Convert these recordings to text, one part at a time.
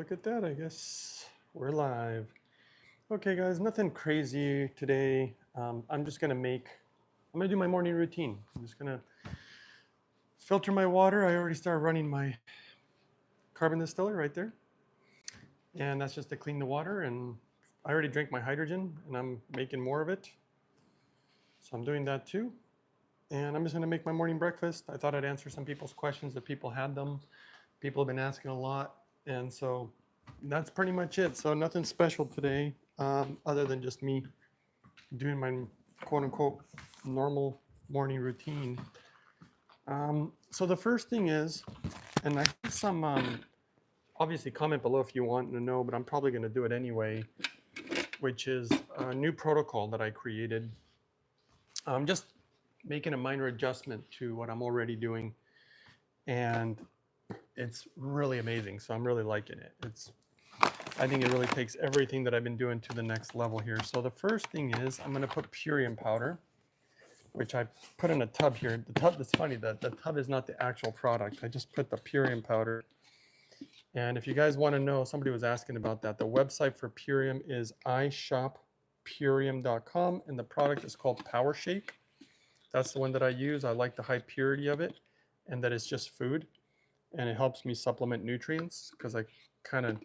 look at that. I guess we're live. Okay, guys, nothing crazy today. I'm gonna do my morning routine. I'm just gonna filter my water. I already started running my carbon distiller right there. And that's just to clean the water. And I already drank my hydrogen and I'm making more of it. So I'm doing that too. And I'm just gonna make my morning breakfast. I thought I'd answer some people's questions if people had them. People have been asking a lot. And so that's pretty much it. So nothing special today, other than just me doing my quote unquote normal morning routine. So the first thing is, and I have some, obviously comment below if you want to know, but I'm probably going to do it anyway, which is a new protocol that I created. I'm just making a minor adjustment to what I'm already doing. And it's really amazing. So I'm really liking it. I think it really takes everything that I've been doing to the next level here. So the first thing is I'm going to put purium powder, which I put in a tub here. The tub, that's funny, the tub is not the actual product. I just put the purium powder. And if you guys want to know, somebody was asking about that. The website for purium is ishoppurium.com, and the product is called Power Shake. That's the one that I use. I like the high purity of it and that it's just food. And it helps me supplement nutrients because I kind of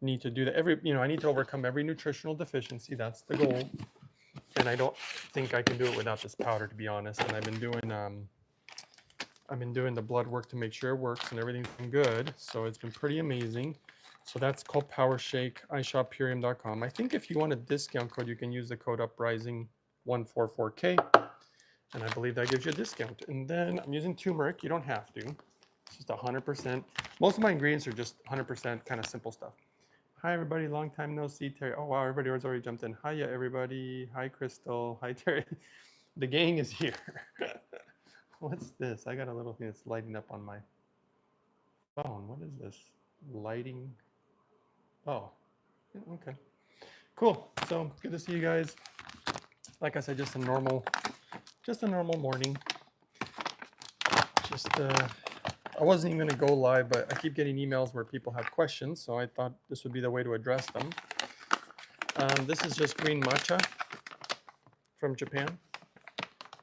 need to do that I need to overcome every nutritional deficiency. That's the goal. And I don't think I can do it without this powder, to be honest. And I've been doing the blood work to make sure it works and everything's been good. So it's been pretty amazing. So that's called Power Shake, ishoppurium.com. I think if you want a discount code, you can use the code uprising144K. And I believe that gives you a discount. And then I'm using turmeric. You don't have to. It's just 100%. Most of my ingredients are just 100% kind of simple stuff. Hi, everybody. Long time no see, Terry. Oh, wow. Everybody has already jumped in. Hiya, everybody. Hi, Crystal. Hi, Terry. The gang is here. What's this? I got a little thing that's lighting up on my phone. What is this? Lighting. Oh, okay. Cool. So good to see you guys. Like I said, just a normal morning. I wasn't even going to go live, but I keep getting emails where people have questions, so I thought this would be the way to address them. This is just green matcha from Japan.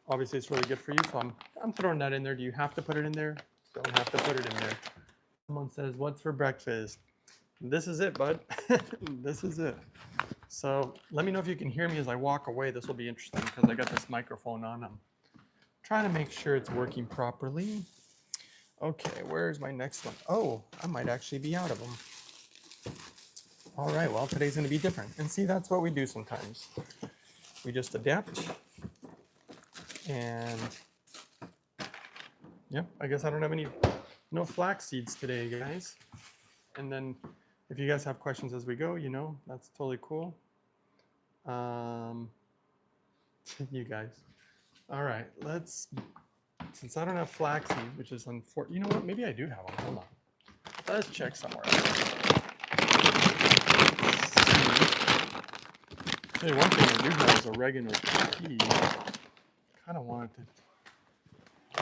Obviously, it's really good for you, so I'm throwing that in there. Do you have to put it in there? Don't have to put it in there. Someone says, "What's for breakfast?" This is it, bud. This is it. So let me know if you can hear me as I walk away. This will be interesting because I got this microphone on. I'm trying to make sure it's working properly. Okay, where's my next one? Oh, I might actually be out of them. All right, well, today's going to be different. And see, that's what we do sometimes. We just adapt. And yeah, I guess I don't have no flax seeds today, guys. And then if you guys have questions as we go, that's totally cool. You guys. All right, since I don't have flax seeds, which is unfortunate. You know what? Maybe I do have them. Hold on. Let's check somewhere else. Hey, one thing I do have is oregano tea. Kind of wanted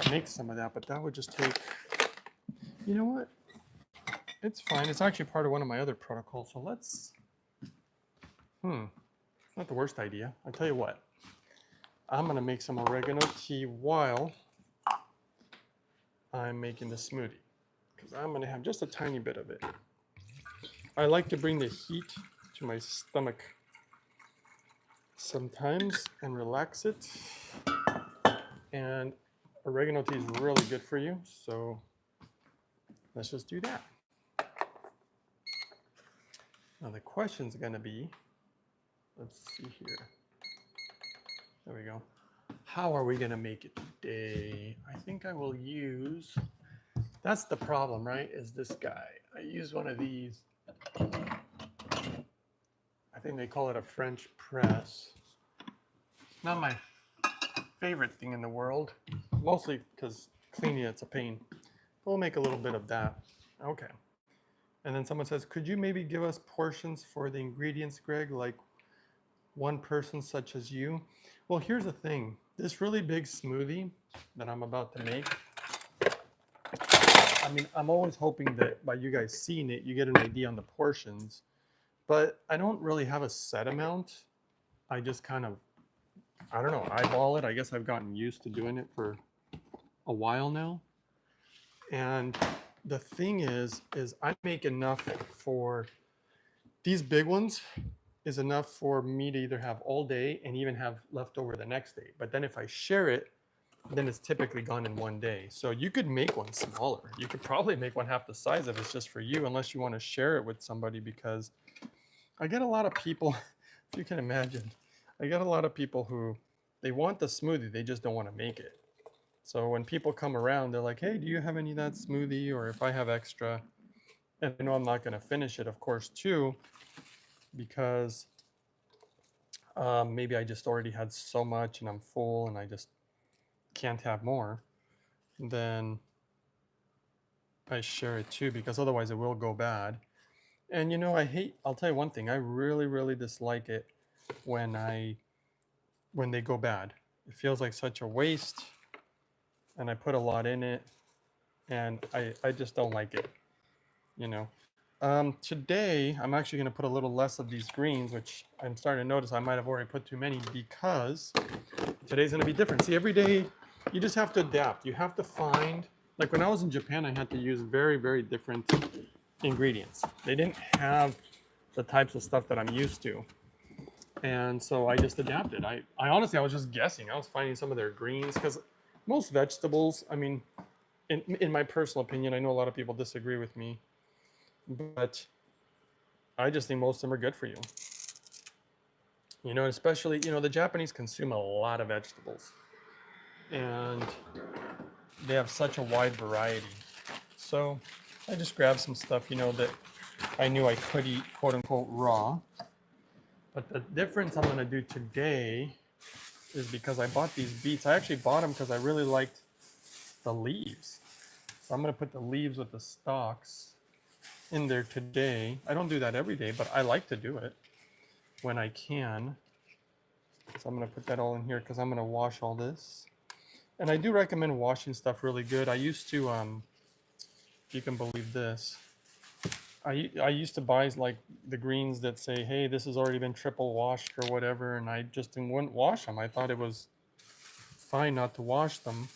to make some of that, but that would just take. You know what? It's fine. It's actually part of one of my other protocols. So let's. It's not the worst idea. I'll tell you what. I'm going to make some oregano tea while I'm making the smoothie, because I'm going to have just a tiny bit of it. I like to bring the heat to my stomach sometimes and relax it. And oregano tea is really good for you, so let's just do that. Now the question's going to be, let's see here. There we go. How are we going to make it today? I think I will use, that's the problem, right, is this guy. I use one of these. I think they call it a French press. Not my favorite thing in the world, mostly because cleaning it's a pain. We'll make a little bit of that. Okay. And then someone says, could you maybe give us portions for the ingredients, Greg, like one person such as you? Well, here's the thing. This really big smoothie that I'm about to make, I mean, I'm always hoping that by you guys seeing it, you get an idea on the portions. But I don't really have a set amount. I just kind of, I don't know, eyeball it. I guess I've gotten used to doing it for a while now. And the thing is I make enough for these big ones is enough for me to either have all day and even have leftover the next day. But then if I share it, then it's typically gone in one day. So you could make one smaller. You could probably make one half the size if it's just for you, unless you want to share it with somebody, because I get a lot of people, if you can imagine, I get a lot of people who they want the smoothie, they just don't want to make it. So when people come around, they're like, hey, do you have any of that smoothie? Or if I have extra, and I know I'm not going to finish it, of course, too, because maybe I just already had so much and I'm full and I just can't have more, then I share it too, because otherwise it will go bad. And I'll tell you one thing, I really, really dislike it when they go bad. It feels like such a waste, and I put a lot in it, and I just don't like it, you know. Today, I'm actually going to put a little less of these greens, which I'm starting to notice I might have already put too many, because today's going to be different. See, every day, you just have to adapt. You have to find, like when I was in Japan, I had to use very, very different ingredients. They didn't have the types of stuff that I'm used to. And so I just adapted. I honestly, I was just guessing. I was finding some of their greens, because most vegetables, I mean, in my personal opinion, I know a lot of people disagree with me, but I just think most of them are good for you. Especially, the Japanese consume a lot of vegetables, and they have such a wide variety. So I just grabbed some stuff, that I knew I could eat, quote unquote, raw. But the difference I'm going to do today is because I bought these beets. I actually bought them because I really liked the leaves. So I'm going to put the leaves with the stalks in there today. I don't do that every day, but I like to do it when I can. So I'm going to put that all in here because I'm going to wash all this. And I do recommend washing stuff really good. I used to, if you can believe this, I used to buy like the greens that say, hey, this has already been triple washed or whatever, and I just wouldn't wash them. I thought it was fine not to wash them.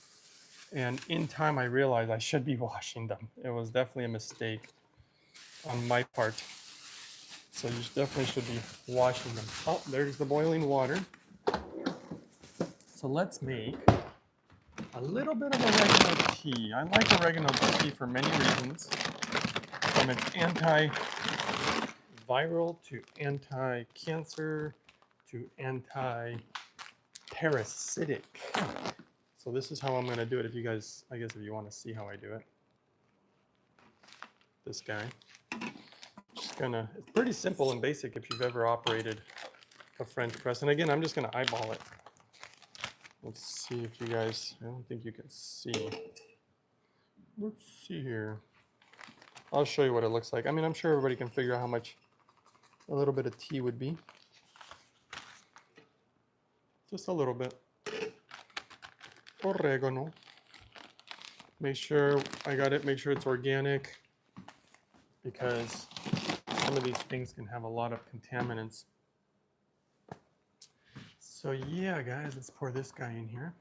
And in time, I realized I should be washing them. It was definitely a mistake on my part. So you definitely should be washing them. Oh, there's the boiling water. So let's make a little bit of oregano tea. I like oregano tea for many reasons. From its anti-viral to anti-cancer to anti-parasitic. So this is how I'm going to do it. If you guys, I guess if you want to see how I do it. This guy. Just gonna, it's pretty simple and basic if you've ever operated a French press. And again, I'm just going to eyeball it. Let's see if you guys, I don't think you can see. Let's see here. I'll show you what it looks like. I mean, I'm sure everybody can figure out how much a little bit of tea would be. Just a little bit. Oregano. Make sure I got it. Make sure it's organic, because some of these things can have a lot of contaminants. So yeah, guys, let's pour this guy in here.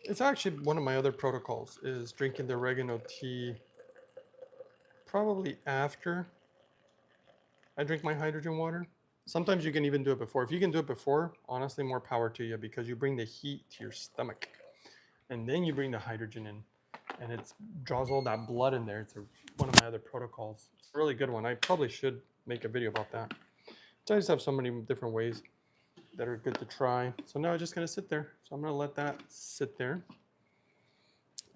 It's actually one of my other protocols is drinking the oregano tea probably after I drink my hydrogen water. Sometimes you can even do it before. If you can do it before, honestly, more power to you, because you bring the heat to your stomach. And then you bring the hydrogen in, and it draws all that blood in there. It's one of my other protocols. It's a really good one. I probably should make a video about that. So I just have so many different ways that are good to try. So now I'm just going to sit there. So I'm going to let that sit there.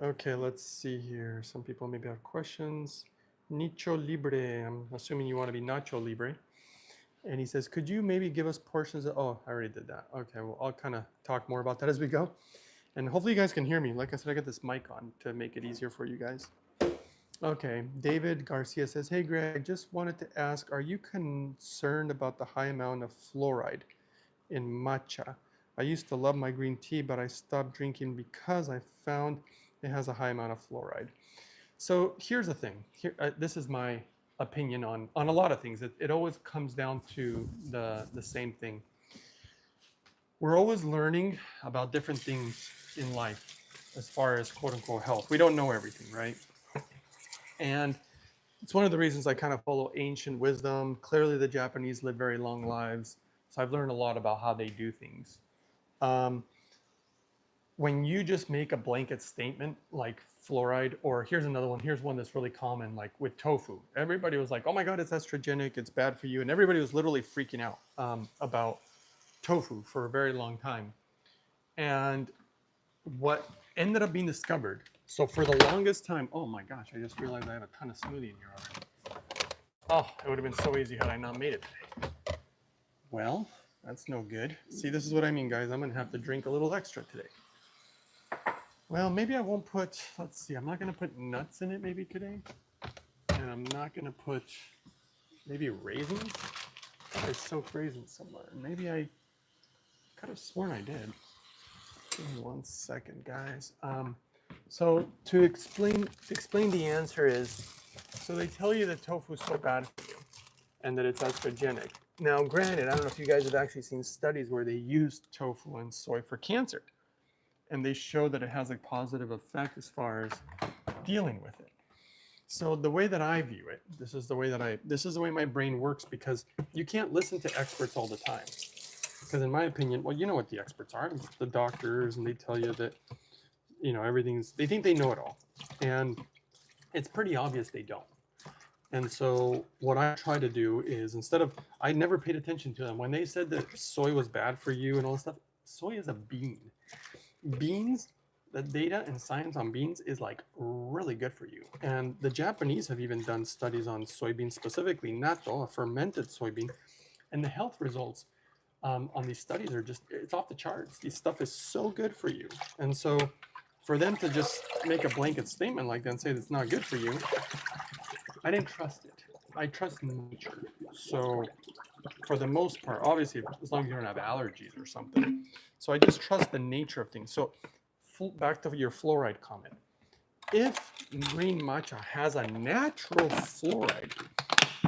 Okay, let's see here. Some people maybe have questions. Nicho Libre. I'm assuming you want to be Nacho Libre. And he says, could you maybe give us portions of, oh, I already did that. Okay, well, I'll kind of talk more about that as we go. And hopefully you guys can hear me. Like I said, I got this mic on to make it easier for you guys. Okay, David Garcia says, hey, Greg, just wanted to ask, are you concerned about the high amount of fluoride in matcha? I used to love my green tea, but I stopped drinking because I found It has a high amount of fluoride. So here's the thing. Here, this is my opinion on a lot of things. It always comes down to the same thing. We're always learning about different things in life as far as quote unquote health. We don't know everything, right? And it's one of the reasons I kind of follow ancient wisdom. Clearly, the Japanese live very long lives. So I've learned a lot about how they do things. When you just make a blanket statement like fluoride, or here's another one, here's one that's really common, like with tofu. Everybody was like, oh my God, it's estrogenic, it's bad for you. And everybody was literally freaking out about tofu for a very long time. And what ended up being discovered, so for the longest time, oh my gosh, I just realized I have a ton of smoothie in here already. Oh, it would have been so easy had I not made it today. Well, that's no good. See, this is what I mean, guys. I'm gonna have to drink a little extra today. Well, maybe I won't put, let's see, I'm not gonna put nuts in it maybe today. And I'm not gonna put maybe raisins. I soaked raisins somewhere. Maybe I could have sworn I did. Give me 1 second, guys. So to explain the answer is, so they tell you that tofu is so bad for you and that it's estrogenic. Now, granted, I don't know if you guys have actually seen studies where they use tofu and soy for cancer, and they show that it has a positive effect as far as dealing with it. So the way that I view it, this is the way my brain works, because you can't listen to experts all the time. Because in my opinion, well, you know what the experts are, it's the doctors, and they tell you that, you know, they think they know it all. And it's pretty obvious they don't. And so what I try to do is, I never paid attention to them. When they said that soy was bad for you and all this stuff, soy is a bean. Beans, the data and science on beans is like really good for you. And the Japanese have even done studies on soybeans, specifically natto, a fermented soybean, and the health results on these studies are just, it's off the charts. This stuff is so good for you. And so for them to just make a blanket statement like that and say it's not good for you, I didn't trust it. I trust nature. So for the most part, obviously, as long as you don't have allergies or something. So I just trust the nature of things. So back to your fluoride comment. If green matcha has a natural fluoride,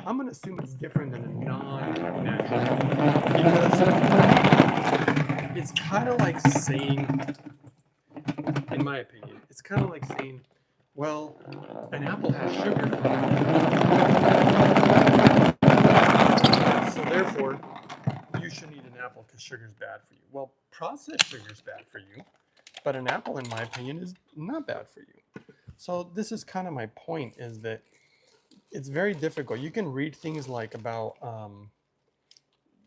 I'm going to assume it's different than a non-natural. Because it's kind of like saying, in my opinion, it's kind of like saying, well, an apple has sugar. So therefore, you shouldn't eat an apple because sugar is bad for you. Well, processed sugar is bad for you, but an apple, in my opinion, is not bad for you. So this is kind of my point, is that it's very difficult. You can read things like about,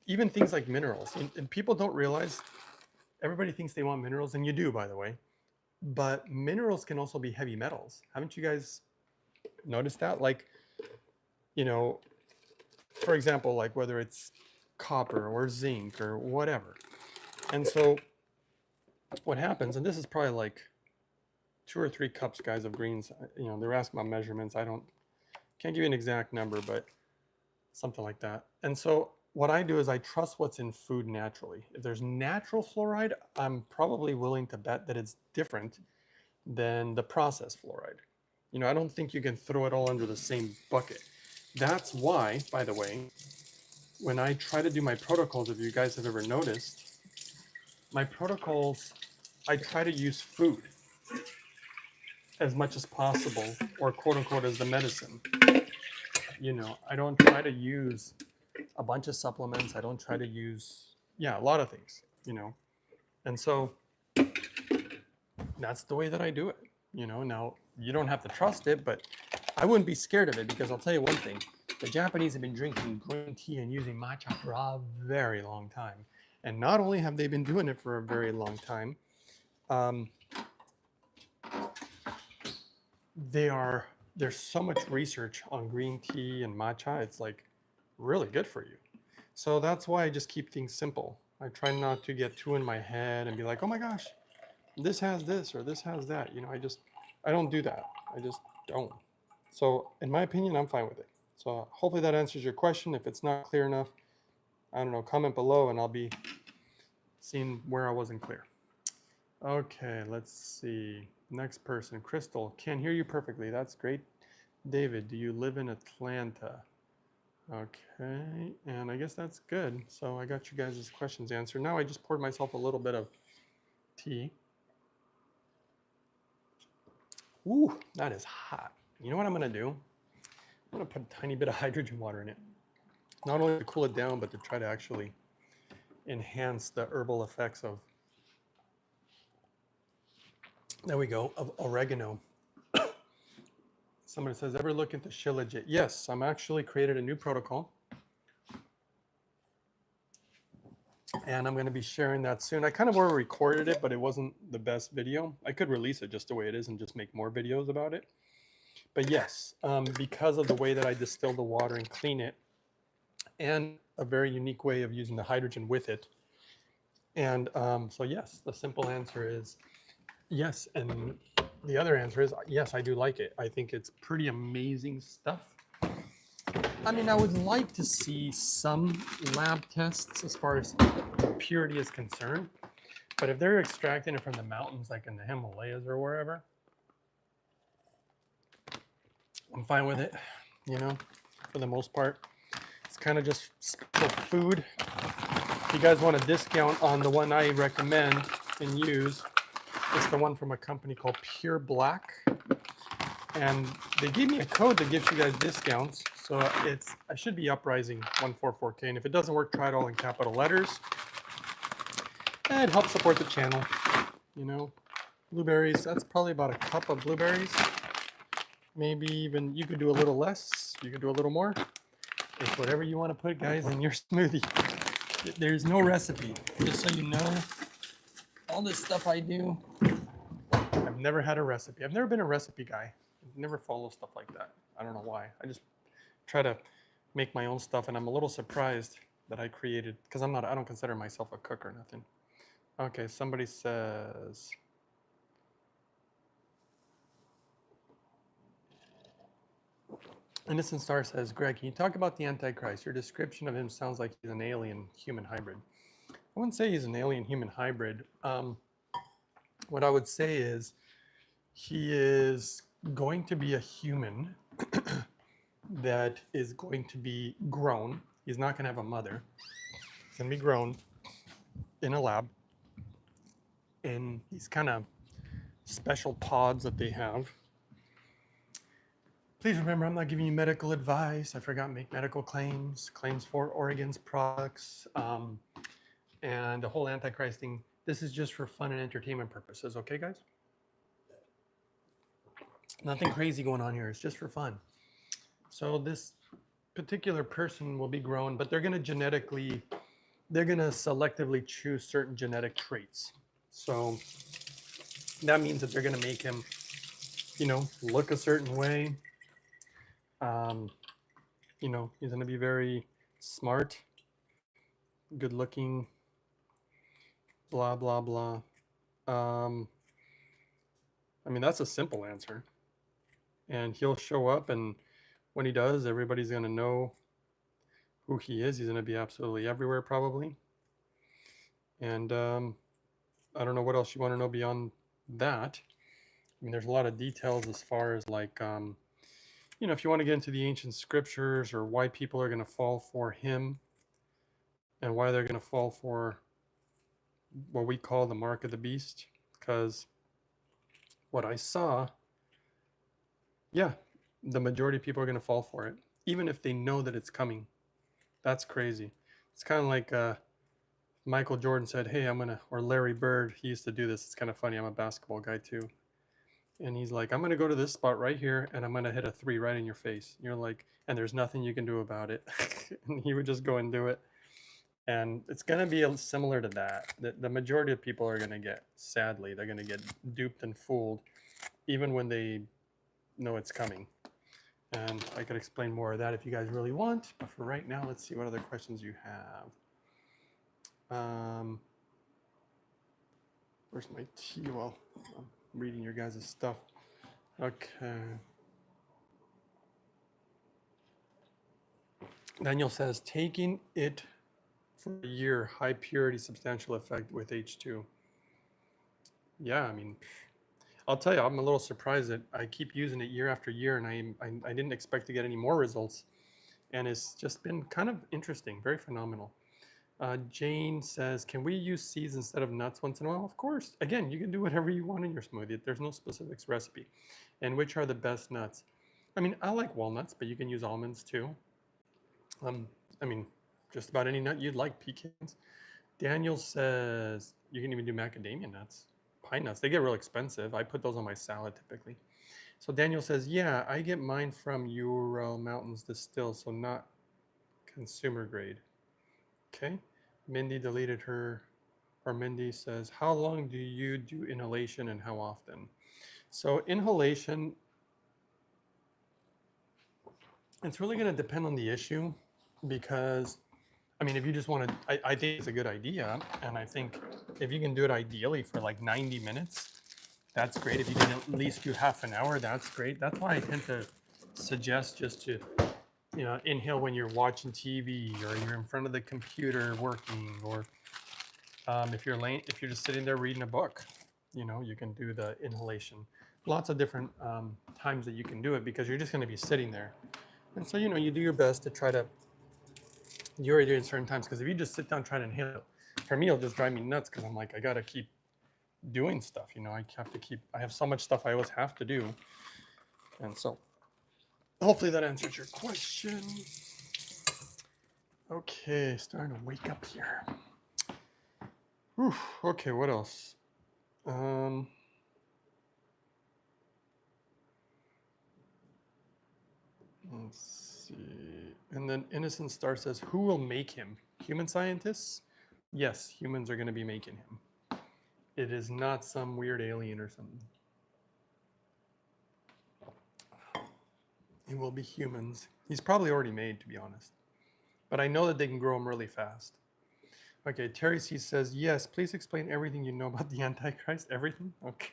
even things like minerals. And people don't realize, everybody thinks they want minerals, and you do, by the way. But minerals can also be heavy metals. Haven't you guys noticed that? Like, you know, for example, like whether it's copper or zinc or whatever. And so what happens, and this is probably like 2 or 3 cups, guys, of greens. You know, they're asking about measurements. Can't give you an exact number, but something like that. And so what I do is I trust what's in food naturally. If there's natural fluoride, I'm probably willing to bet that it's different than the processed fluoride. You know, I don't think you can throw it all under the same bucket. That's why, by the way, when I try to do my protocols, if you guys have ever noticed, my protocols, I try to use food as much as possible, or quote unquote as the medicine. You know, I don't try to use a bunch of supplements. I don't try to use, a lot of things, you know. And so that's the way that I do it. You know, now you don't have to trust it, but I wouldn't be scared of it, because I'll tell you one thing. The Japanese have been drinking green tea and using matcha for a very long time. And not only have they been doing it for a very long time, there's so much research on green tea and matcha. It's like really good for you. So that's why I just keep things simple. I try not to get too in my head and be like, oh my gosh, this has this or this has that. You know, I don't do that. I just don't. So in my opinion, I'm fine with it. So hopefully that answers your question. If it's not clear enough, I don't know, comment below and I'll be seeing where I wasn't clear. Okay, let's see. Next person, Crystal, can't hear you perfectly. That's great. David, do you live in Atlanta? Okay, and I guess that's good. So I got you guys' questions answered. Now I just poured myself a little bit of tea. Ooh, that is hot. You know what I'm gonna do? I'm gonna put a tiny bit of hydrogen water in it. Not only to cool it down, but to try to actually enhance the herbal effects of, there we go, of oregano. Somebody says, ever look into Shilajit? Yes, I'm actually created a new protocol. And I'm going to be sharing that soon. I kind of already recorded it, but it wasn't the best video. I could release it just the way it is and just make more videos about it. But yes, because of the way that I distill the water and clean it, and a very unique way of using the hydrogen with it. And so yes, the simple answer is yes. And the other answer is yes, I do like it. I think it's pretty amazing stuff. I mean, I would like to see some lab tests as far as purity is concerned. But if they're extracting it from the mountains, like in the Himalayas or wherever, I'm fine with it, you know, for the most part. It's kind of just special food. If you guys want a discount on the one I recommend and use, it's the one from a company called Pure Black. And they gave me a code that gives you guys discounts. So I should be Uprising 144K. And if it doesn't work, try it all in capital letters. And it helps support the channel, you know. Blueberries, that's probably about a cup of blueberries. Maybe even, you could do a little less, you could do a little more. It's whatever you want to put, guys, in your smoothie. There's no recipe, just so you know. All this stuff I do, I've never had a recipe. I've never been a recipe guy. I've never followed stuff like that. I don't know why. I just try to make my own stuff, and I'm a little surprised that I created, because I don't consider myself a cook or nothing. Okay, somebody says, Innocent Star says, Greg, can you talk about the Antichrist? Your description of him sounds like he's an alien human hybrid. I wouldn't say he's an alien human hybrid. What I would say is he is going to be a human that is going to be grown. He's not going to have a mother. He's going to be grown in a lab in these kind of special pods that they have. Please remember, I'm not giving you medical advice. I forgot to make medical claims for Oregon's products, and the whole Antichrist thing. This is just for fun and entertainment purposes, okay, guys? Nothing crazy going on here. It's just for fun. So this particular person will be grown, but they're going to selectively choose certain genetic traits. So that means that they're going to make him, you know, look a certain way. You know, he's going to be very smart, good looking, blah, blah, blah. I mean, that's a simple answer. And he'll show up, and when he does, everybody's going to know who he is. He's going to be absolutely everywhere, probably. And I don't know what else you want to know beyond that. I mean, there's a lot of details as far as like, you know, if you want to get into the ancient scriptures or why people are going to fall for him and why they're going to fall for what we call the mark of the beast. Because what I saw, yeah, the majority of people are going to fall for it, even if they know that it's coming. That's crazy. It's kind of like Michael Jordan said, hey, or Larry Bird, he used to do this. It's kind of funny. I'm a basketball guy too. And he's like, I'm going to go to this spot right here, and I'm going to hit a three right in your face. And you're like, and there's nothing you can do about it. And he would just go and do it. And it's going to be similar to that. The majority of people are going to get, sadly, they're going to get duped and fooled, even when they know it's coming. And I could explain more of that if you guys really want. But for right now, let's see what other questions you have. Where's my tea? Well, I'm reading your guys' stuff. Okay. Daniel says, taking it for a year, high purity, substantial effect with H2. Yeah, I mean, I'll tell you, I'm a little surprised that I keep using it year after year, and I didn't expect to get any more results. And it's just been kind of interesting, very phenomenal. Jane says, can we use seeds instead of nuts once in a while? Of course. Again, you can do whatever you want in your smoothie. There's no specifics recipe. And which are the best nuts? I mean, I like walnuts, but you can use almonds too. Um, I mean, just about any nut you'd like, pecans. Daniel says, you can even do macadamia nuts, pine nuts. They get real expensive. I put those on my salad typically. So Daniel says, yeah, I get mine from Ural Mountains Distill, so not consumer grade. Okay. Mindy deleted her, or Mindy says, how long do you do inhalation and how often? So inhalation, it's really going to depend on the issue because, I mean, if you just want to, I think it's a good idea. And I think if you can do it ideally for like 90 minutes, that's great. If you can at least do half an hour, that's great. That's why I tend to suggest just to, inhale when you're watching TV or you're in front of the computer working, or if you're just sitting there reading a book, you can do the inhalation. Lots of different times that you can do it because you're just going to be sitting there. And so, you do your best to try to, you already do it at certain times, because if you just sit down trying to inhale, for me, it'll just drive me nuts because I'm like, I got to keep doing stuff. I have so much stuff I always have to do. And so hopefully that answers your question. Okay, starting to wake up here. Whew, okay, what else? Let's see. And then Innocent Star says, who will make him? Human scientists? Yes, humans are going to be making him. It is not some weird alien or something. It will be humans. He's probably already made, to be honest. But I know that they can grow him really fast. Okay, Terry C says, yes, please explain everything you know about the Antichrist. Everything? Okay.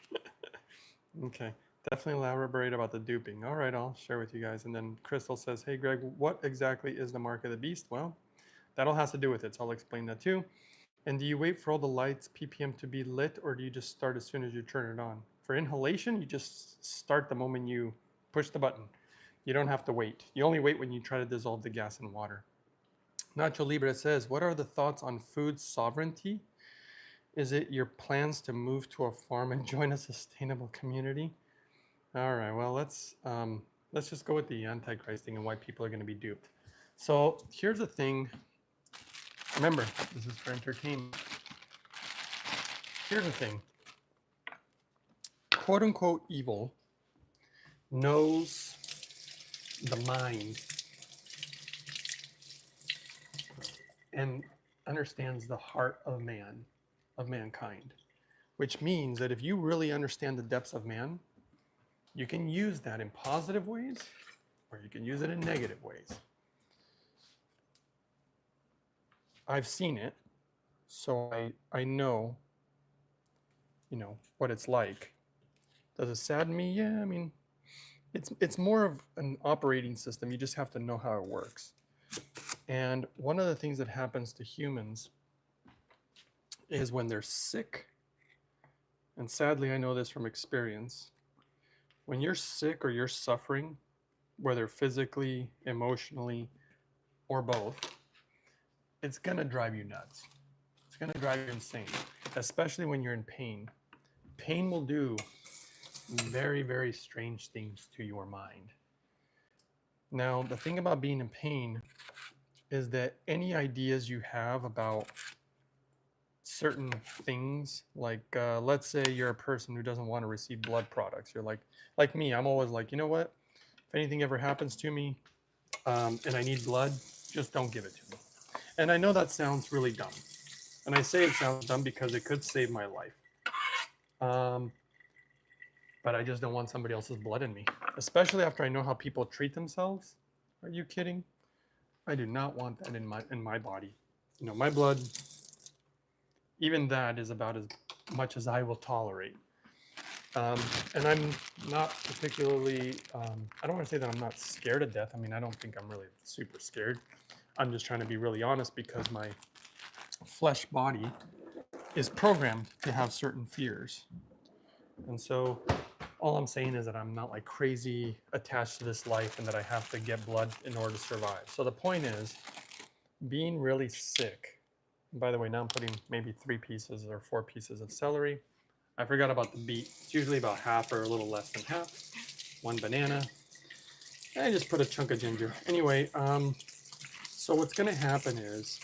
Okay. Definitely elaborate about the duping. All right, I'll share with you guys. And then Crystal says, hey, Greg, what exactly is the mark of the beast? Well, that all has to do with it, so I'll explain that too. And do you wait for all the lights, ppm, to be lit, or do you just start as soon as you turn it on? For inhalation, you just start the moment you push the button. You don't have to wait. You only wait when you try to dissolve the gas in water. Nacho Libre says, what are the thoughts on food sovereignty? Is it your plans to move to a farm and join a sustainable community? All right, well, let's just go with the Antichrist thing and why people are going to be duped. So here's the thing. Remember, this is for entertainment. Here's the thing. Quote unquote evil knows the mind and understands the heart of man, of mankind, which means that if you really understand the depths of man, you can use that in positive ways or you can use it in negative ways. I've seen it, so I know, what it's like. Does it sadden me? Yeah, I mean, it's more of an operating system. You just have to know how it works. And one of the things that happens to humans is when they're sick, and sadly I know this from experience, when you're sick or you're suffering, whether physically, emotionally, or both, it's gonna drive you nuts. It's gonna drive you insane, especially when you're in pain. Pain will do very, very strange things to your mind. Now, the thing about being in pain is that any ideas you have about certain things, like let's say you're a person who doesn't want to receive blood products. You're like me, I'm always like, you know what? If anything ever happens to me and I need blood, just don't give it to me. And I know that sounds really dumb. And I say it sounds dumb because it could save my life. But I just don't want somebody else's blood in me, especially after I know how people treat themselves. Are you kidding? I do not want that in my body. My blood, even that is about as much as I will tolerate. And I'm not particularly, I don't want to say that I'm not scared of death. I mean, I don't think I'm really super scared. I'm just trying to be really honest because my flesh body is programmed to have certain fears. And so all I'm saying is that I'm not like crazy attached to this life and that I have to get blood in order to survive. So the point is being really sick. And by the way, now I'm putting maybe 3 pieces or 4 pieces of celery. I forgot about the beet. It's usually about half or a little less than half. 1 banana. And I just put a chunk of ginger. Anyway, so what's going to happen is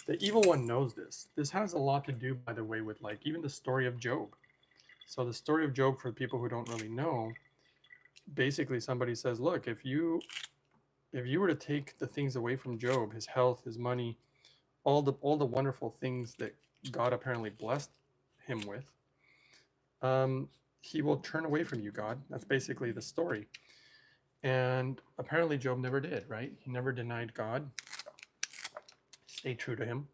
the evil one knows this. This has a lot to do, by the way, with like even the story of Job. So the story of Job, for people who don't really know, basically somebody says, look, if you were to take the things away from Job, his health, his money, all the wonderful things that God apparently blessed him with, he will turn away from you, God. That's basically the story. And apparently Job never did, right? He never denied God. Stay true to him.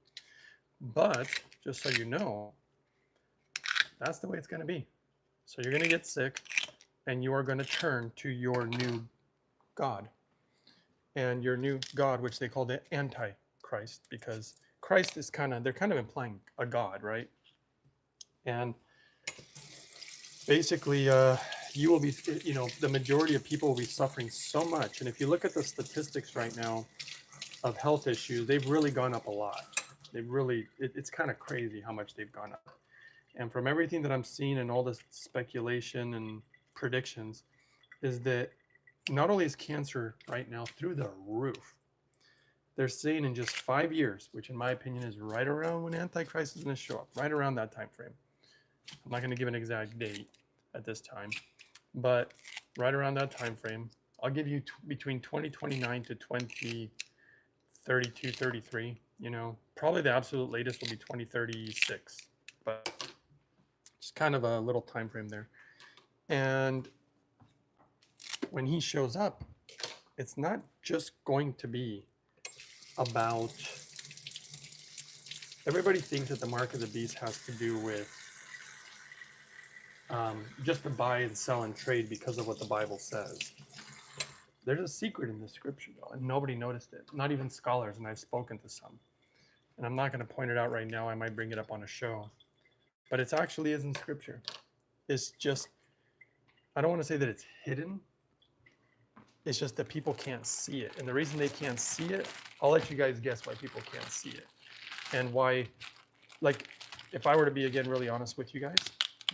But just so you know, that's the way it's going to be. So you're going to get sick and you are going to turn to your new God. And your new God, which they call the Antichrist, because Christ is they're kind of implying a God, right? And basically, you will be, the majority of people will be suffering so much. And if you look at the statistics right now of health issues, they've really gone up a lot. It's kind of crazy how much they've gone up. And from everything that I'm seeing and all this speculation and predictions, is that not only is cancer right now through the roof, they're saying in just 5 years, which in my opinion is right around when Antichrist is going to show up, right around that time frame. I'm not going to give an exact date at this time, but right around that time frame, I'll give you between 2029 to 2032, 33. Probably the absolute latest will be 2036, but just kind of a little time frame there. And when he shows up, it's not just going to be about, everybody thinks that the mark of the beast has to do with just to buy and sell and trade because of what the Bible says. There's a secret in the scripture, though, and nobody noticed it, not even scholars, and I've spoken to some. And I'm not going to point it out right now. I might bring it up on a show. But it actually is in scripture. It's just, I don't want to say that it's hidden. It's just that people can't see it. And the reason they can't see it, I'll let you guys guess why people can't see it. And why, like, if I were to be, again, really honest with you guys,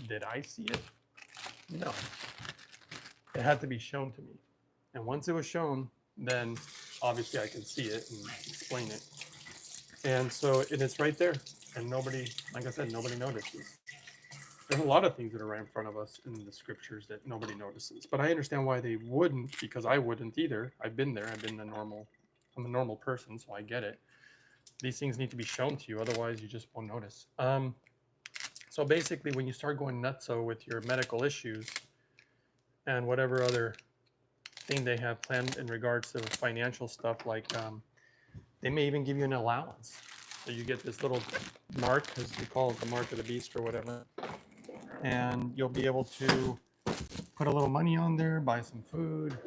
did I see it? No. It had to be shown to me. And once it was shown, then obviously I can see it and explain it. And so it's right there. And nobody, like I said, nobody notices. There's a lot of things that are right in front of us in the scriptures that nobody notices. But I understand why they wouldn't, because I wouldn't either. I've been there. I'm a normal person, so I get it. These things need to be shown to you, otherwise you just won't notice. So basically, when you start going nutso with your medical issues and whatever other thing they have planned in regards to financial stuff, like they may even give you an allowance. So you get this little mark, as we call it, the mark of the beast or whatever, and you'll be able to put a little money on there, buy some food,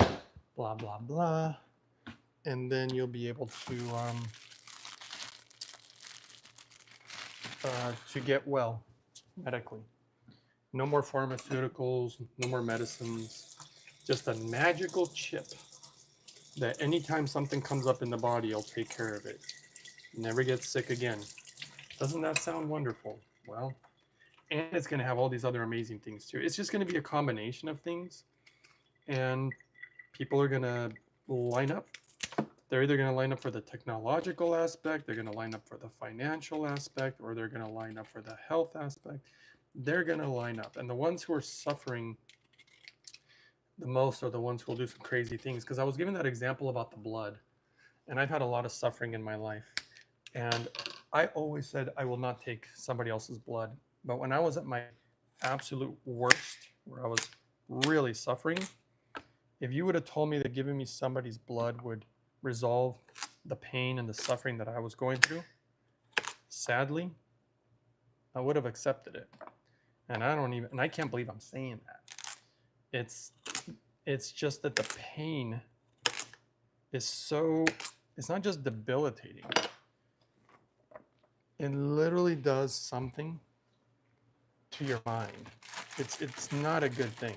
blah, blah, blah, and then you'll be able to get well medically. No more pharmaceuticals, no more medicines, just a magical chip that anytime something comes up in the body, it'll take care of it. Never get sick again. Doesn't that sound wonderful? Well, and it's going to have all these other amazing things too. It's just going to be a combination of things, and people are going to line up. They're either going to line up for the technological aspect, they're going to line up for the financial aspect, or they're going to line up for the health aspect. They're going to line up. And the ones who are suffering the most are the ones who will do some crazy things. Because I was given that example about the blood, and I've had a lot of suffering in my life. And I always said I will not take somebody else's blood. But when I was at my absolute worst, where I was really suffering, if you would have told me that giving me somebody's blood would resolve the pain and the suffering that I was going through, sadly, I would have accepted it. And I can't believe I'm saying that. It's just that the pain is so, it's not just debilitating. It literally does something to your mind. It's not a good thing.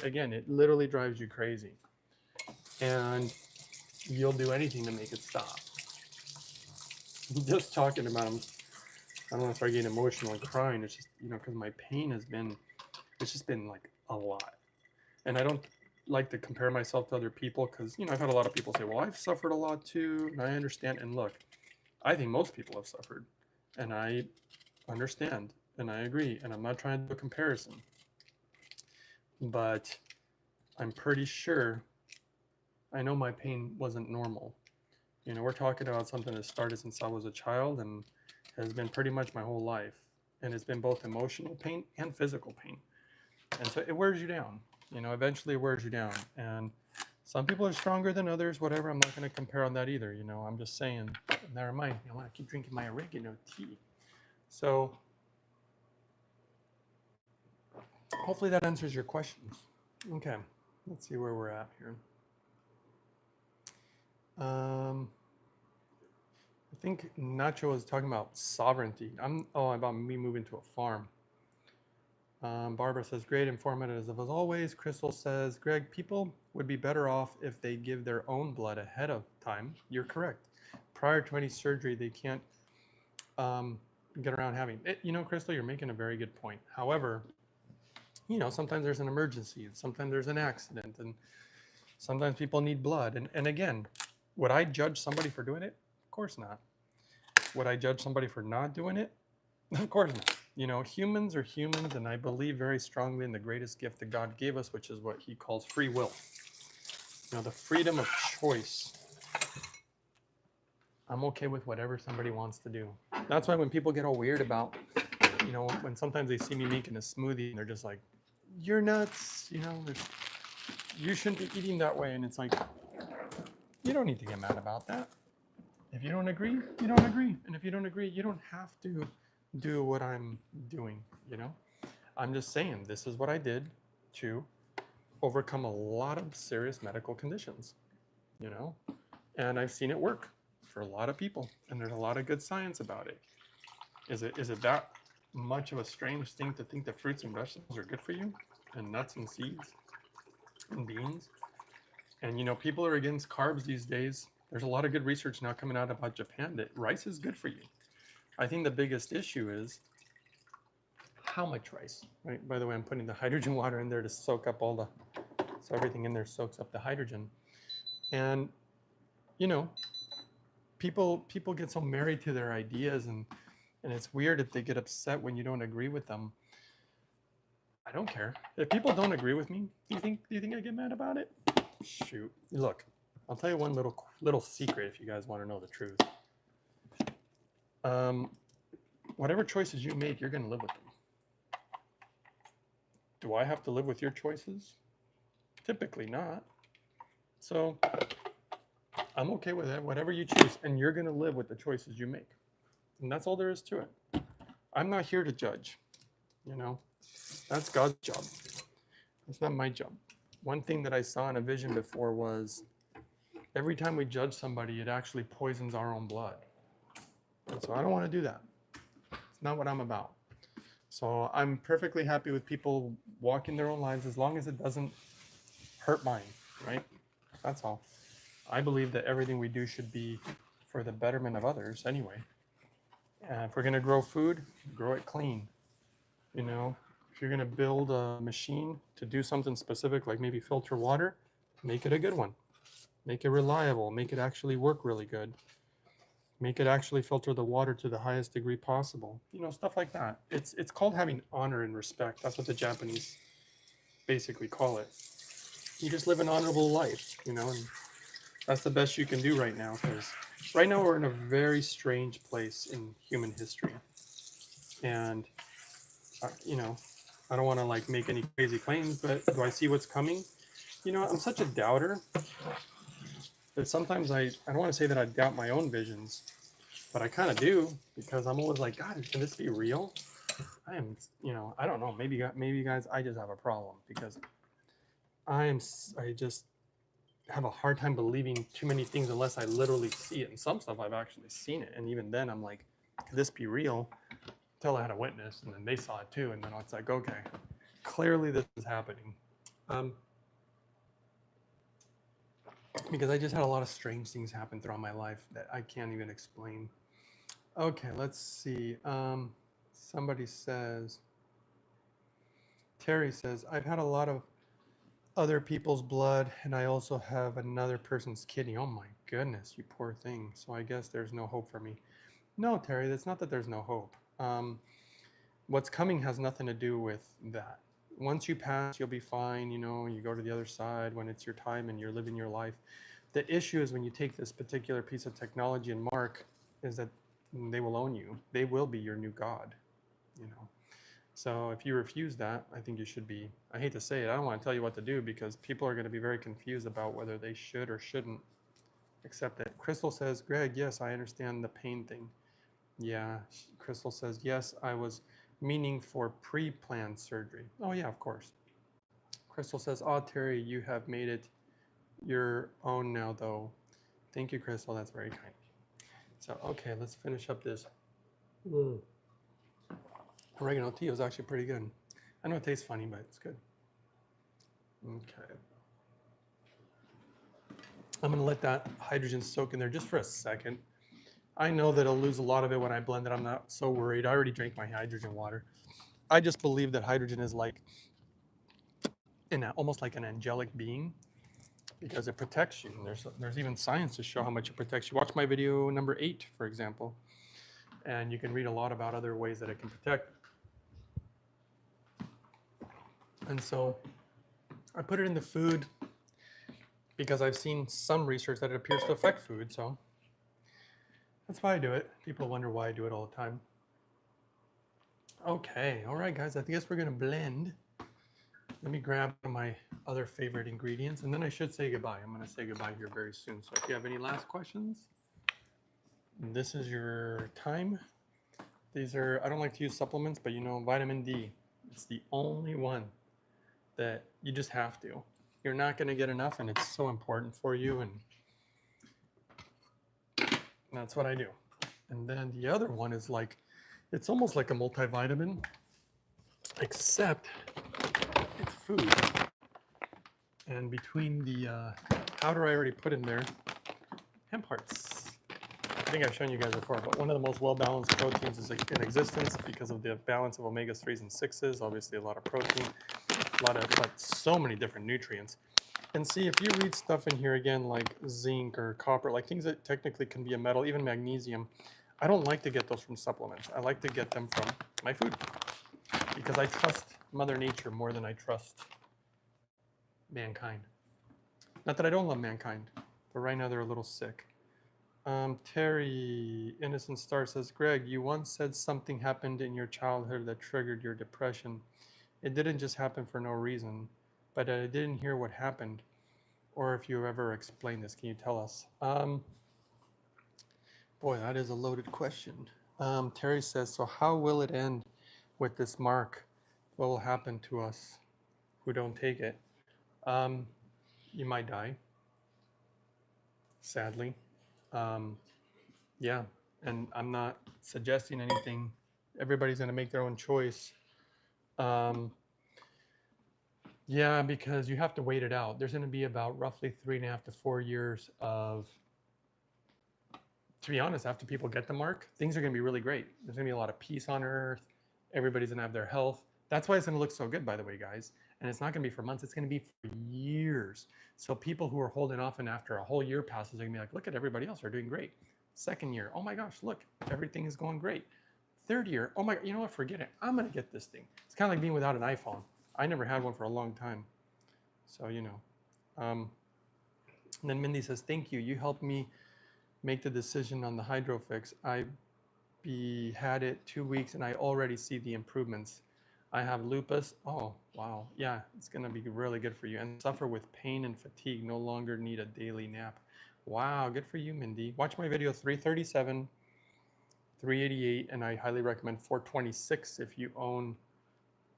Again, it literally drives you crazy, and you'll do anything to make it stop. Just talking about them, I don't want to start getting emotional and crying. It's just, because my pain it's just been like a lot. And I don't like to compare myself to other people because, I've had a lot of people say, well, I've suffered a lot too. And I understand. And look, I think most people have suffered. And I understand. And I agree. And I'm not trying to do a comparison. But I'm pretty sure I know my pain wasn't normal. We're talking about something that started since I was a child and has been pretty much my whole life. And it's been both emotional pain and physical pain. And so it wears you down. Eventually it wears you down. And some people are stronger than others, whatever. I'm not going to compare on that either. I'm just saying, never mind. I want to keep drinking my oregano tea. So hopefully that answers your questions. Okay, let's see where we're at here. I think Nacho was talking about sovereignty. About me moving to a farm. Barbara says, great, informative as always. Crystal says, Greg, people would be better off if they give their own blood ahead of time. You're correct. Prior to any surgery, they can't get around having it. Crystal, you're making a very good point. However, sometimes there's an emergency, and sometimes there's an accident, and sometimes people need blood. And again, would I judge somebody for doing it? Of course not. Would I judge somebody for not doing it? Of course not. Humans are humans, and I believe very strongly in the greatest gift that God gave us, which is what he calls free will. The freedom of choice. I'm okay with whatever somebody wants to do. That's why when people get all weird about, when sometimes they see me making a smoothie and they're just like, you're nuts, you shouldn't be eating that way. And it's like, you don't need to get mad about that. If you don't agree, you don't agree. And if you don't agree, you don't have to do what I'm doing, I'm just saying this is what I did to overcome a lot of serious medical conditions, and I've seen it work for a lot of people, and there's a lot of good science about it. Is it that much of a strange thing to think that fruits and vegetables are good for you, and nuts and seeds and beans? And people are against carbs these days. There's a lot of good research now coming out about Japan that rice is good for you. I think the biggest issue is how much rice, right? By the way, I'm putting the hydrogen water in there to soak up so everything in there soaks up the hydrogen. And, people get so married to their ideas, and it's weird if they get upset when you don't agree with them. I don't care. If people don't agree with me, do you think I get mad about it? Shoot. Look, I'll tell you one little secret if you guys want to know the truth. Whatever choices you make, you're going to live with them. Do I have to live with your choices? Typically not. So I'm okay with it, whatever you choose, and you're going to live with the choices you make. And that's all there is to it. I'm not here to judge. That's God's job. It's not my job. One thing that I saw in a vision before was every time we judge somebody, it actually poisons our own blood. And so I don't want to do that. It's not what I'm about. So I'm perfectly happy with people walking their own lives as long as it doesn't hurt mine, right? That's all. I believe that everything we do should be for the betterment of others anyway. And if we're going to grow food, grow it clean. If you're going to build a machine to do something specific, like maybe filter water, make it a good one. Make it reliable. Make it actually work really good. Make it actually filter the water to the highest degree possible. Stuff like that. It's called having honor and respect. That's what the Japanese basically call it. You just live an honorable life, and that's the best you can do right now, because right now we're in a very strange place in human history. And, I don't want to make any crazy claims, but do I see what's coming? I'm such a doubter that sometimes I don't want to say that I doubt my own visions, but I kind of do, because I'm always like, God, can this be real? I am, I don't know. Maybe guys, I just have a problem, because I just have a hard time believing too many things unless I literally see it. And some stuff I've actually seen it, and even then I'm like, could this be real? Until I had a witness, and then they saw it too, and then it's like, okay. clearly this is happening. Because I just had a lot of strange things happen throughout my life that I can't even explain. Okay, let's see. Somebody says, Terry says, I've had a lot of other people's blood and I also have another person's kidney. Oh my goodness, you poor thing. So I guess there's no hope for me. No, Terry, it's not that there's no hope. What's coming has nothing to do with that. Once you pass, you'll be fine. You know, you go to the other side when it's your time and you're living your life. The issue is when you take this particular piece of technology and mark, is that they will own you. They will be your new God, you know. So if you refuse that, I think you should be, I hate to say it, I don't want to tell you what to do because people are going to be very confused about whether they should or shouldn't accept it. Crystal says, Greg, yes, I understand the pain thing. Yeah, Crystal says, yes, I was meaning for pre-planned surgery. Oh yeah, of course. Crystal says, oh, Terry, you have made it your own now though. Thank you, Crystal, that's very kind. So, okay, let's finish up this. Oregano tea was actually pretty good. I know it tastes funny, but it's good. Okay. I'm gonna let that hydrogen soak in there just for a second. I know that I'll lose a lot of it when I blend it. I'm not so worried. I already drank my hydrogen water. I just believe that hydrogen is like almost like an angelic being because it protects you. And there's even science to show how much it protects you. Watch my video number 8, for example, and you can read a lot about other ways that it can protect. And so I put it in the food because I've seen some research that it appears to affect food. So that's why I do it. People wonder why I do it all the time. Okay, all right, guys. I guess we're gonna blend. Let me grab my other favorite ingredients, and then I should say goodbye. I'm gonna say goodbye here very soon. So if you have any last questions, this is your time. These are, I don't like to use supplements, but you know, vitamin D, it's the only one that you just have to. You're not gonna get enough, and it's so important for you, and that's what I do. And then the other one is like, it's almost like a multivitamin, except it's food. And between the powder I already put in there, hemp hearts. I think I've shown you guys before, but one of the most well-balanced proteins is in existence because of the balance of omega-3s and 6s, obviously a lot of protein, but so many different nutrients. And see, if you read stuff in here again, like zinc or copper, like things that technically can be a metal, even magnesium, I don't like to get those from supplements. I like to get them from my food because I trust Mother Nature more than I trust mankind. Not that I don't love mankind, but right now they're a little sick. Terry, Innocent Star says, Greg, you once said something happened in your childhood that triggered your depression. It didn't just happen for no reason, but I didn't hear what happened, or if you ever explained this. Can you tell us? Boy, that is a loaded question. Terry says, so how will it end with this mark? What will happen to us who don't take it? You might die, sadly. Yeah, and I'm not suggesting anything. Everybody's going to make their own choice. Yeah, because you have to wait it out. There's going to be about roughly 3.5 to 4 years of, to be honest, after people get the mark, things are going to be really great. There's going to be a lot of peace on earth. Everybody's going to have their health. That's why it's going to look so good, by the way, guys. And it's not going to be for months. It's going to be for years. So people who are holding off and after a whole year passes are going to be like, look at everybody else. They're doing great. Second year, oh my gosh, look, everything is going great. Third year, oh my, you know what, forget it. I'm going to get this thing. It's kind of like being without an iPhone. I never had one for a long time. So, you know. And then Mindy says, thank you. You helped me make the decision on the Hydrofix. I had it 2 weeks and I already see the improvements. I have lupus. Oh, wow. Yeah, it's going to be really good for you. And suffer with pain and fatigue. No longer need a daily nap. Wow, good for you, Mindy. Watch my video 337, 388, and I highly recommend 426 if you own.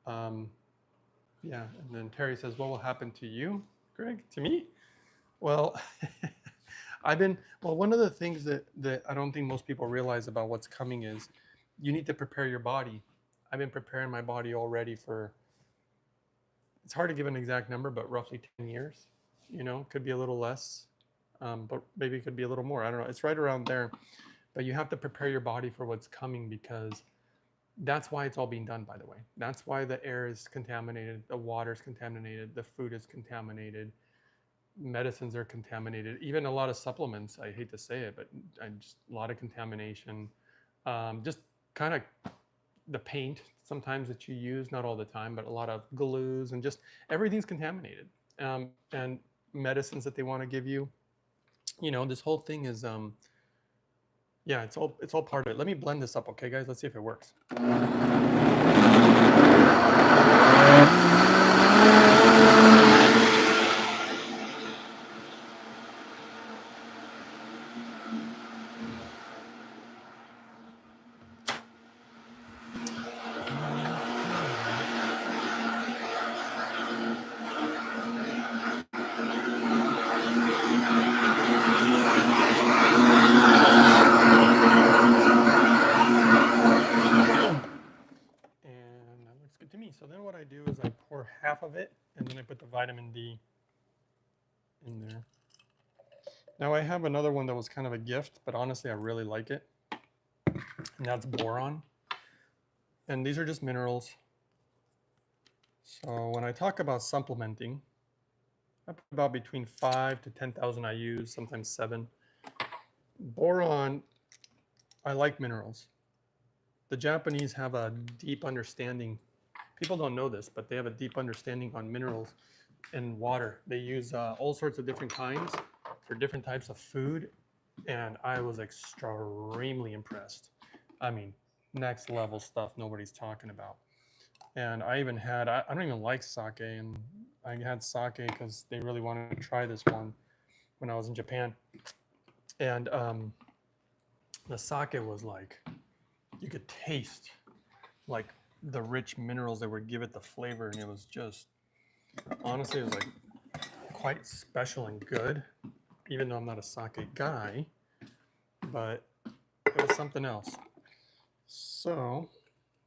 Yeah, and then Terry says, what will happen to you, Greg? To me? Well, one of the things that I don't think most people realize about what's coming is you need to prepare your body. I've been preparing my body already for It's hard to give an exact number, but roughly 10 years. You know, could be a little less, but maybe it could be a little more. I don't know. It's right around there. But you have to prepare your body for what's coming, because that's why it's all being done, by the way. That's why the air is contaminated, the water is contaminated, the food is contaminated, medicines are contaminated, even a lot of supplements. I hate to say it, but just a lot of contamination. Just kind of the paint sometimes that you use, not all the time, but a lot of glues, and just everything's contaminated. And medicines that they want to give you, you know, this whole thing is, yeah, it's all part of it. Let me blend this up, okay, guys? Let's see if it works. To me. So then what I do is I pour half of it, and then I put the vitamin D in there. Now I have another one that was kind of a gift, but honestly I really like it, and that's boron. And these are just minerals. So when I talk about supplementing, I put about between 5 to 10,000 IUs, sometimes 7. Boron, I like minerals. The Japanese have a deep understanding. People don't know this, but they have a deep understanding on minerals and water. They use all sorts of different kinds for different types of food, and I was extremely impressed. I mean, next level stuff nobody's talking about. And I even had, I don't even like sake, and I had sake because they really wanted to try this one when I was in Japan. And the sake was like, you could taste like the rich minerals that would give it the flavor, and it was just, honestly, it was like quite special and good, even though I'm not a sake guy, but it was something else. So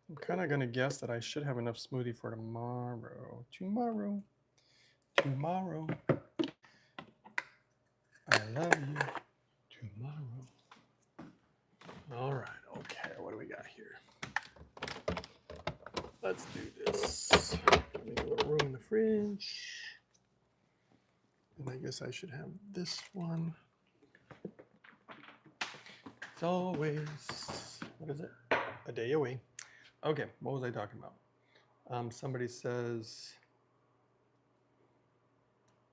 I'm kind of going to guess that I should have enough smoothie for tomorrow. Tomorrow. I love you. Tomorrow. All right. Okay. What do we got here? Let's do this. Make a little room in the fridge. And I guess I should have this one. It's always, what is it? A day away. Okay, what was I talking about? Somebody says,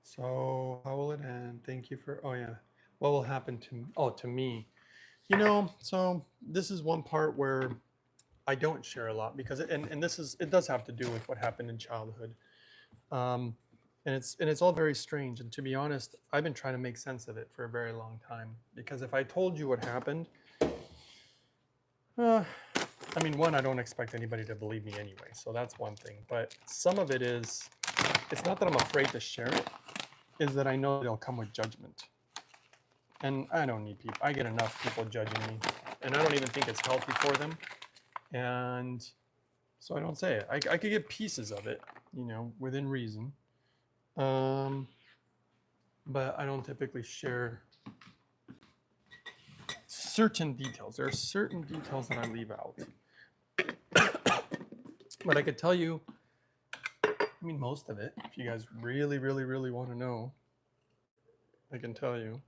so how will it end? Thank you for, oh yeah. What will happen to me? You know, so this is one part where I don't share a lot, because it does have to do with what happened in childhood. And it's all very strange. And to be honest, I've been trying to make sense of it for a very long time, because if I told you what happened, I mean, one, I don't expect anybody to believe me anyway, so that's one thing. But some of it is, it's not that I'm afraid to share it, is that I know it'll come with judgment. And I don't need people. I get enough people judging me, and I don't even think it's healthy for them. And so I don't say it. I could get pieces of it, you know, within reason. But I don't typically share certain details. There are certain details that I leave out. But I could tell you, I mean, most of it, if you guys really, really, really want to know, I can tell you.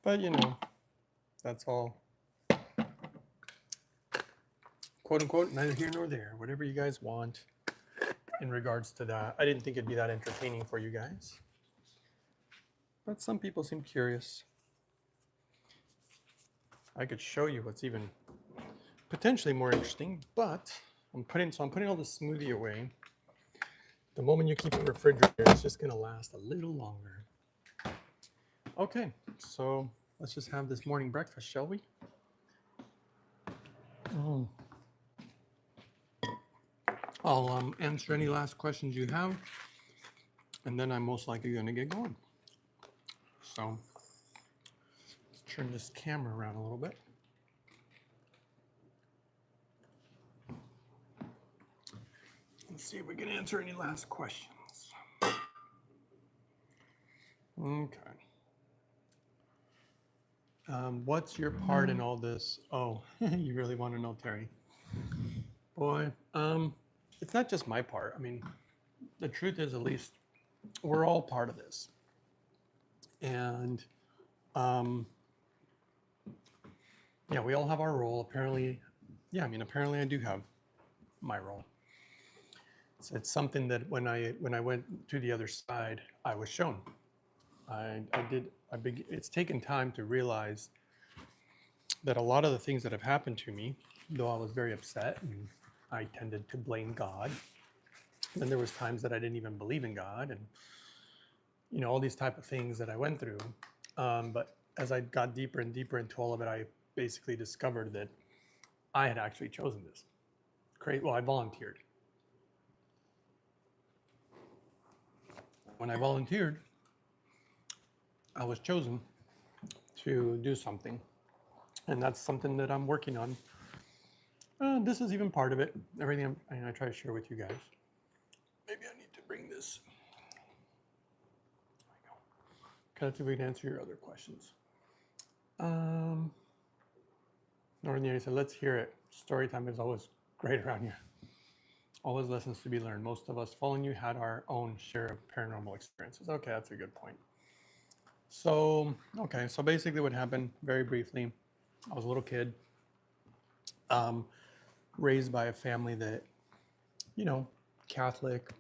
But, you know, that's all, quote unquote, neither here nor there. Whatever you guys want in regards to that. I didn't think it'd be that entertaining for you guys, but some people seem curious. I could show you what's even potentially more interesting, but I'm putting all the smoothie away. The moment you keep it in the refrigerator, it's just going to last a little longer. Okay, so let's just have this morning breakfast, shall we? I'll answer any last questions you have, and then I'm most likely going to get going. So let's turn this camera around a little bit. Let's see if we can answer any last questions. Okay. What's your part in all this? Oh, you really want to know, Terry? Boy, it's not just my part. I mean, the truth is, at least we're all part of this. And yeah, we all have our role. Apparently, yeah, I mean, apparently I do have my role. It's something that when I went to the other side, I was shown. It's taken time to realize that a lot of the things that have happened to me, though I was very upset and I tended to blame God, then there was times that I didn't even believe in God, and you know, all these type of things that I went through. But as I got deeper and deeper into all of it, I basically discovered that I had actually chosen this. Well, I volunteered. When I volunteered, I was chosen to do something, and that's something that I'm working on. This is even part of it. Everything I try to share with you guys. Maybe I need to bring this. There we go. Kind of see if we can answer your other questions. Northern Yeti said, let's hear it. Story time is always great around here. Always lessons to be learned. Most of us following you had our own share of paranormal experiences. Okay, that's a good point. So basically what happened, very briefly, I was a little kid, raised by a family that, you know, Catholic,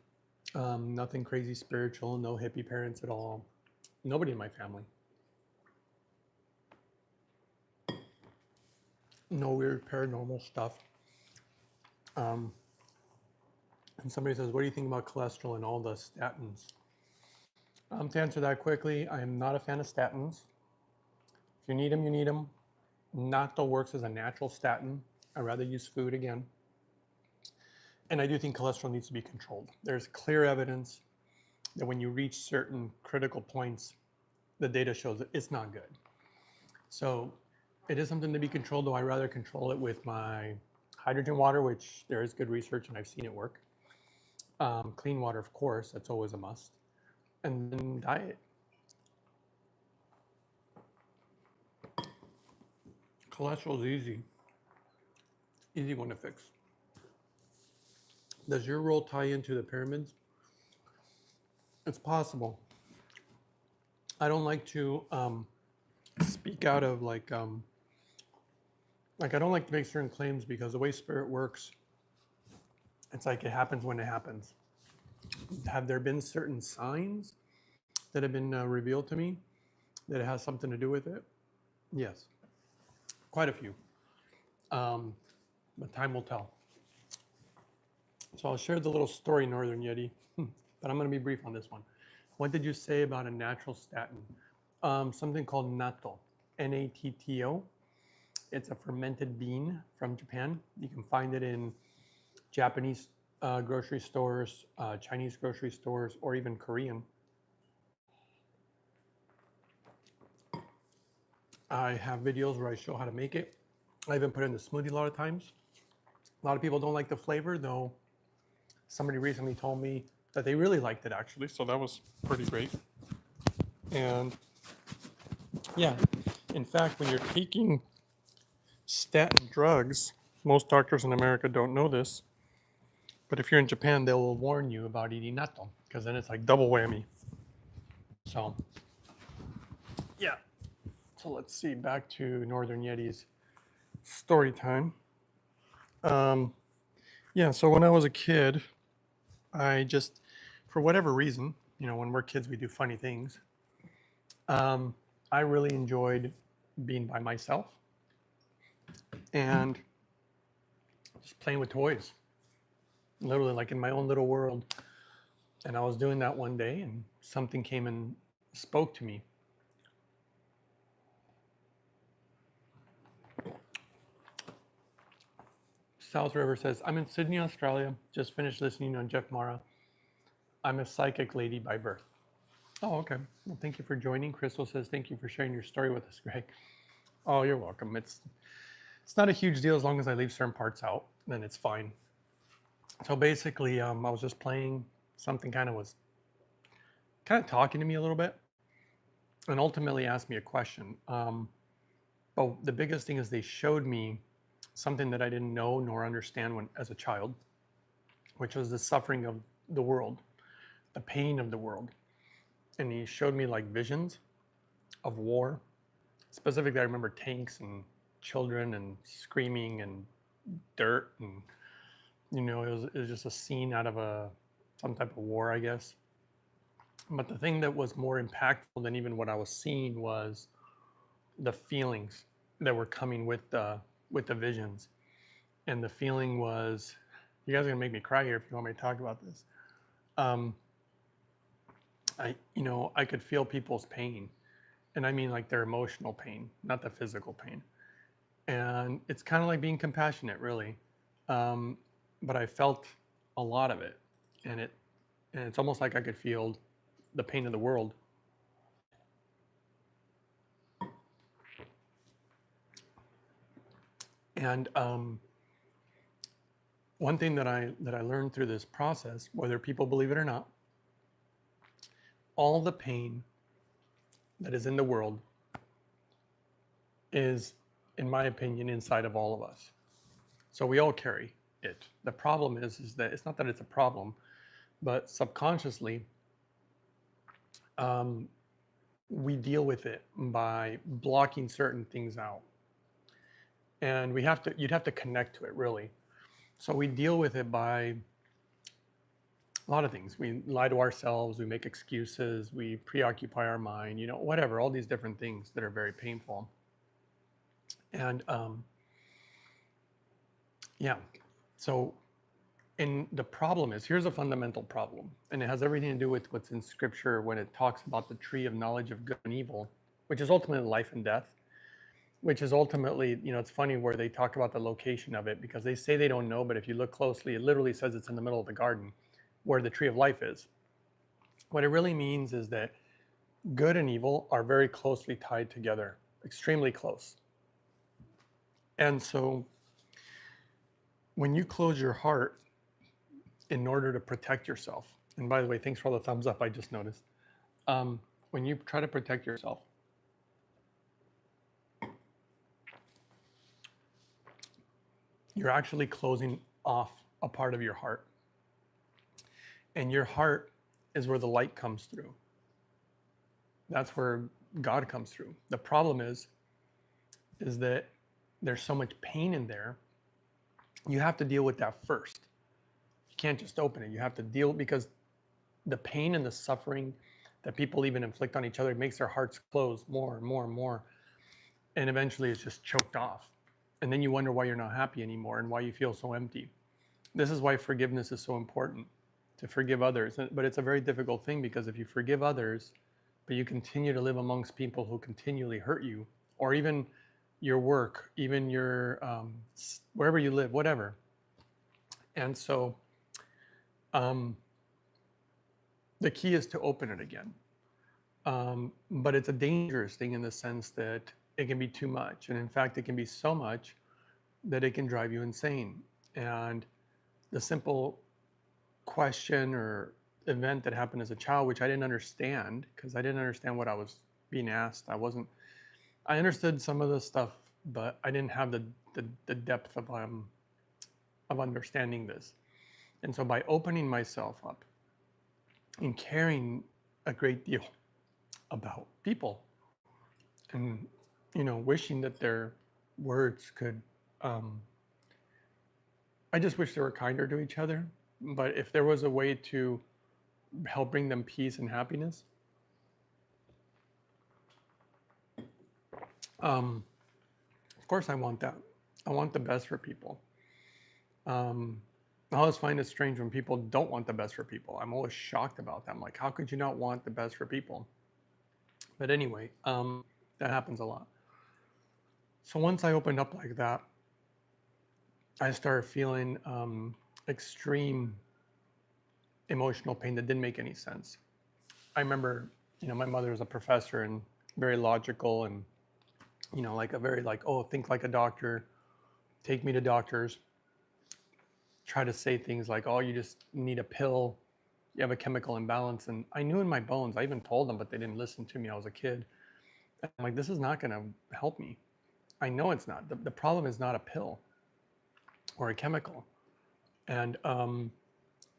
nothing crazy spiritual, no hippie parents at all. Nobody in my family. No weird paranormal stuff. And somebody says, what do you think about cholesterol and all the statins? To answer that quickly, I am not a fan of statins. If you need them, you need them. Natto works as a natural statin. I'd rather use food again. And I do think cholesterol needs to be controlled. There's clear evidence that when you reach certain critical points, the data shows that it's not good. So it is something to be controlled, though I'd rather control it with my hydrogen water, which there is good research and I've seen it work. Clean water, of course, that's always a must. And then diet. Cholesterol is easy. Easy one to fix. Does your role tie into the pyramids? It's possible. I don't like to speak out of I don't like to make certain claims because the way spirit works, it's like it happens when it happens. Have there been certain signs that have been revealed to me that it has something to do with it? Yes, quite a few. But time will tell. So I'll share the little story, Northern Yeti, but I'm going to be brief on this one. What did you say about a natural statin? Something called natto, N-A-T-T-O. It's a fermented bean from Japan. You can find it in Japanese grocery stores, Chinese grocery stores, or even Korean. I have videos where I show how to make it. I even put it in the smoothie a lot of times. A lot of people don't like the flavor, though. Somebody recently told me that they really liked it, actually, so that was pretty great. And yeah, in fact, when you're taking statin drugs, most doctors in America don't know this, but if you're in Japan, they will warn you about eating natto, because then it's like double whammy. So yeah, so let's see, back to Northern Yeti's story time. Yeah, so when I was a kid, I just, for whatever reason, you know, when we're kids, we do funny things. I really enjoyed being by myself and just playing with toys, literally like in my own little world. And I was doing that one day and something came and spoke to me. South River says, I'm in Sydney, Australia. Just finished listening on Jeff Mara. I'm a psychic lady by birth. Oh, okay. Well, thank you for joining. Crystal says, thank you for sharing your story with us, Greg. Oh, you're welcome. It's not a huge deal as long as I leave certain parts out, then it's fine. So basically, I was just playing. Something was kind of talking to me a little bit, and ultimately asked me a question. But the biggest thing is they showed me something that I didn't know nor understand when as a child, which was the suffering of the world, the pain of the world. And he showed me like visions of war. Specifically, I remember tanks and children and screaming and dirt, and it was just a scene out of some type of war, I guess. But the thing that was more impactful than even what I was seeing was the feelings that were coming with the visions. And the feeling was, you guys are gonna make me cry here if you want me to talk about this. Um, I could feel people's pain, and I mean like their emotional pain, not the physical pain. And it's kind of like being compassionate, really. Um, but I felt a lot of it, and it's almost like I could feel the pain of the world. And one thing that I learned through this process, whether people believe it or not, all the pain that is in the world is, in my opinion, inside of all of us. So we all carry it. The problem is that it's not that it's a problem, but subconsciously, um, we deal with it by blocking certain things out, and you'd have to connect to it, really. So we deal with it by a lot of things. We lie to ourselves, we make excuses, we preoccupy our mind, whatever, all these different things that are very painful. And yeah, so, and the problem is, here's a fundamental problem, and it has everything to do with what's in scripture when it talks about the tree of knowledge of good and evil, which is ultimately life and death, which is ultimately, it's funny where they talk about the location of it, because they say they don't know, but if you look closely, it literally says it's in the middle of the garden where the tree of life is. What it really means is that good and evil are very closely tied together, extremely close. And so when you close your heart in order to protect yourself, and by the way, thanks for all the thumbs up, I just noticed. When you try to protect yourself, you're actually closing off a part of your heart. And your heart is where the light comes through. That's where God comes through. The problem is that there's so much pain in there. You have to deal with that first. You can't just open it. You have to deal, because the pain and the suffering that people even inflict on each other makes their hearts close more and more and more. And eventually it's just choked off. And then you wonder why you're not happy anymore and why you feel so empty. This is why forgiveness is so important, to forgive others. But it's a very difficult thing, because if you forgive others, but you continue to live amongst people who continually hurt you, or even your work, even your wherever you live, whatever. And so the key is to open it again. But it's a dangerous thing in the sense that it can be too much. And in fact, it can be so much that it can drive you insane. And the simple question or event that happened as a child, which I didn't understand, because I didn't understand what I was being asked. I understood some of the stuff, but I didn't have the depth of understanding this. And so by opening myself up and caring a great deal about people, and wishing that their words could, I just wish they were kinder to each other. But if there was a way to help bring them peace and happiness, of course I want that. I want the best for people. I always find it strange when people don't want the best for people. I'm always shocked about that. I'm like, how could you not want the best for people? But anyway, that happens a lot. So once I opened up like that, I started feeling extreme emotional pain that didn't make any sense. I remember, my mother was a professor and very logical, and like a very, like, oh, think like a doctor, take me to doctors. try to say things like, oh, you just need a pill, you have a chemical imbalance. And I knew in my bones, I even told them, but they didn't listen to me. I was a kid. And I'm like, this is not going to help me. I know it's not. The problem is not a pill or a chemical. And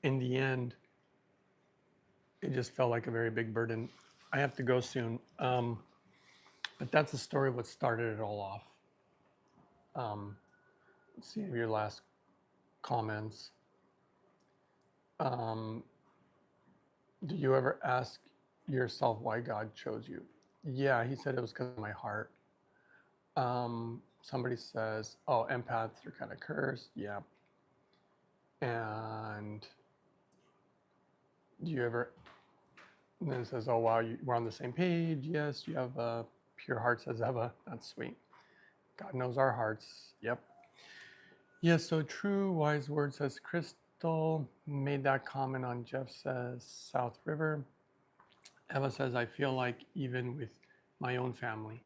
in the end, it just felt like a very big burden. I have to go soon. But that's the story of what started it all off. Let's see your last comments. Do you ever ask yourself why God chose you? Yeah, he said it was because of my heart. Somebody says, oh, empaths are kind of cursed. Yeah. And do you ever, and then it says, oh, wow, we're on the same page. Yes, you have a pure heart, says Eva. That's sweet. God knows our hearts. Yep. Yes, so true. Wise word, says Crystal. Made that comment on Jeff, says South River. Eva says, I feel like even with my own family,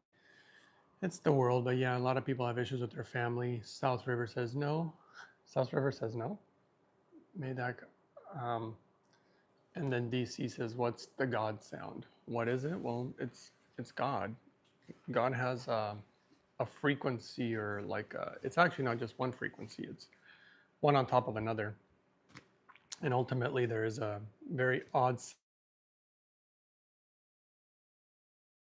it's the world, but yeah, a lot of people have issues with their family. South River says no. South River says no. Made that. And then DC says, what's the God sound? What is it? Well, it's God. God has a frequency, or like it's actually not just one frequency. It's one on top of another. And ultimately, there is a very odd